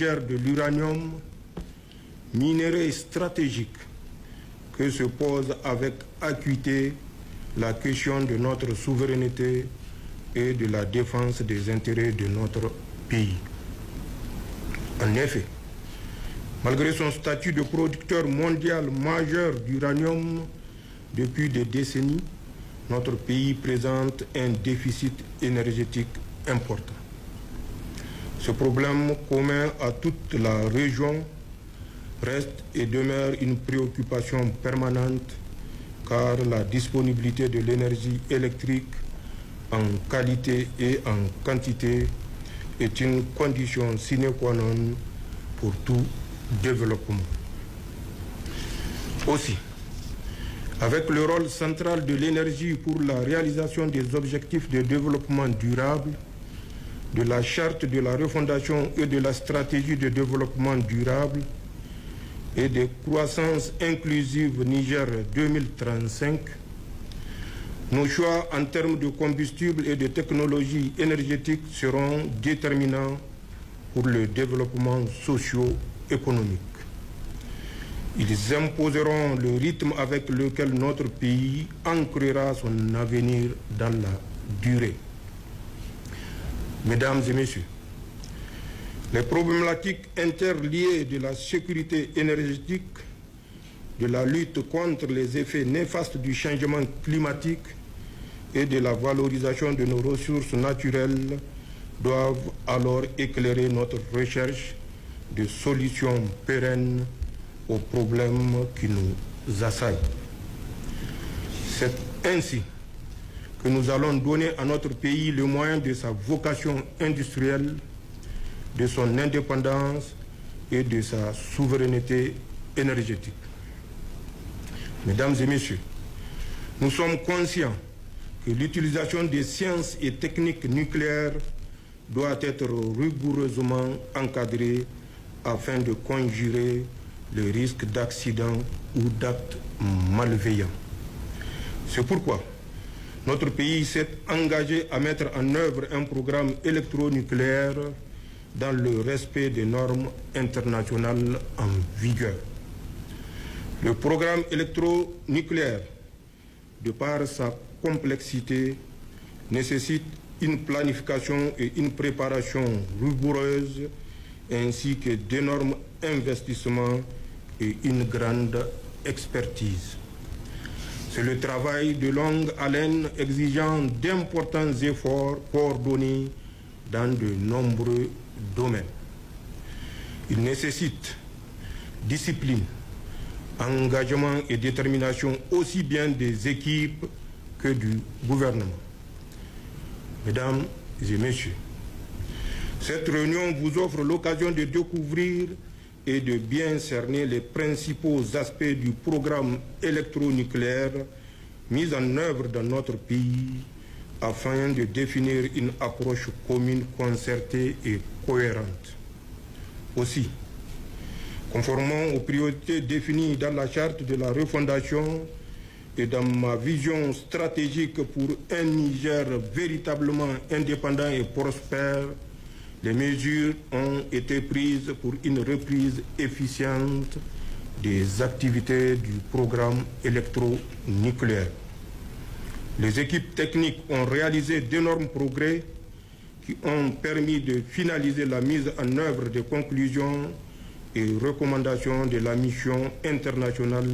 Niger de l'uranium, minerai stratégique que se pose avec acuité la question de notre souveraineté et de la défense des intérêts de notre pays. En effet, malgré son statut de producteur mondial majeur d'uranium depuis des décennies, notre pays présente un déficit énergétique important. Ce problème commun à toute la région reste et demeure une préoccupation permanente car la disponibilité de l'énergie électrique en qualité et en quantité est une condition sine qua non pour tout développement. Aussi, avec le rôle central de l'énergie pour la réalisation des objectifs de développement durable, de la charte de la refondation et de la stratégie de développement durable et de croissance inclusive Niger 2035, nos choix en termes de combustible et de technologies énergétiques seront déterminants pour le développement socio-économique. Ils imposeront le rythme avec lequel notre pays ancrera son avenir dans la durée. Mesdames et messieurs, les problématiques interliées de la sécurité énergétique, de la lutte contre les effets néfastes du changement climatique et de la valorisation de nos ressources naturelles doivent alors éclairer notre recherche de solutions pérennes aux problèmes qui nous assaillent. C'est ainsi que nous allons donner à notre pays le moyen de sa vocation industrielle, de son indépendance et de sa souveraineté énergétique. Mesdames et messieurs, nous sommes conscients que l'utilisation des sciences et techniques nucléaires doit être rigoureusement encadrée afin de conjurer le risque d'accident ou d'actes malveillants. C'est pourquoi notre pays s'est engagé à mettre en œuvre un programme électronucléaire dans le respect des normes internationales en vigueur. Le programme électronucléaire, de par sa complexité, nécessite une planification et une préparation rigoureuses, ainsi que d'énormes investissements et une grande expertise. C'est le travail de longue haleine exigeant d'importants efforts coordonnés dans de nombreux domaines. Il nécessite discipline, engagement et détermination aussi bien des équipes que du gouvernement. Mesdames et messieurs, cette réunion vous offre l'occasion de découvrir et de bien cerner les principaux aspects du programme électronucléaire mis en œuvre dans notre pays afin de définir une approche commune, concertée et cohérente. Aussi, conformément aux priorités définies dans la charte de la refondation et dans ma vision stratégique pour un Niger véritablement indépendant et prospère, les mesures ont été prises pour une reprise efficiente des activités du programme électronucléaire. Les équipes techniques ont réalisé d'énormes progrès qui ont permis de finaliser la mise en œuvre des conclusions et recommandations de la mission internationale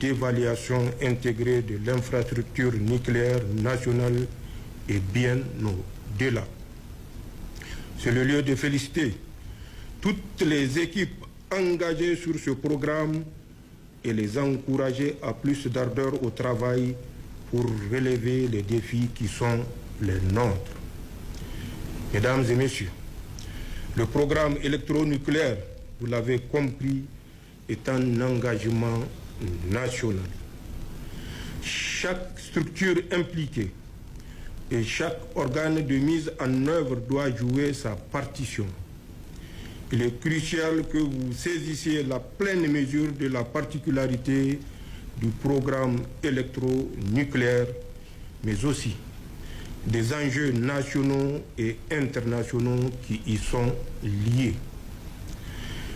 d'évaluation intégrée de l'infrastructure nucléaire nationale et bien au-delà. C'est le lieu de féliciter toutes les équipes engagées sur ce programme et les encourager à plus d'ardeur au travail pour relever les défis qui sont les nôtres. Mesdames et messieurs, le programme électronucléaire, vous l'avez compris, est un engagement national. Chaque structure impliquée et chaque organe de mise en œuvre doit jouer sa partition. Il est crucial que vous saisissiez la pleine mesure de la particularité du programme électronucléaire, mais aussi des enjeux nationaux et internationaux qui y sont liés.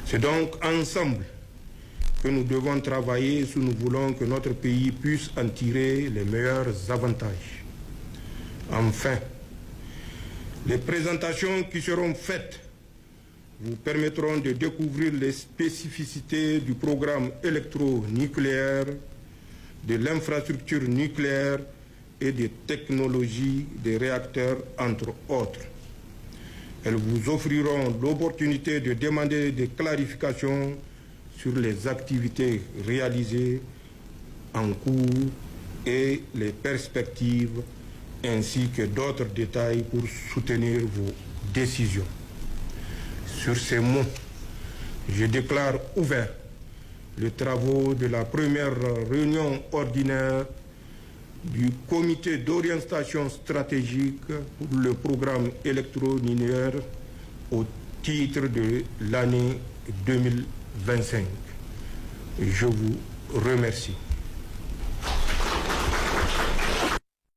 C'est donc ensemble que nous devons travailler si nous voulons que notre pays puisse en tirer les meilleurs avantages. Enfin, les présentations qui seront faites vous permettront de découvrir les spécificités du programme électronucléaire, de l'infrastructure nucléaire et des technologies des réacteurs, entre autres. Elles vous offriront l'opportunité de demander des clarifications sur les activités réalisées en cours et les perspectives, ainsi que d'autres détails pour soutenir vos décisions. Sur ces mots, je déclare ouvert les travaux de la première réunion ordinaire du comité d'orientation stratégique pour le programme électronucléaire au titre de l'année 2025. Je vous remercie.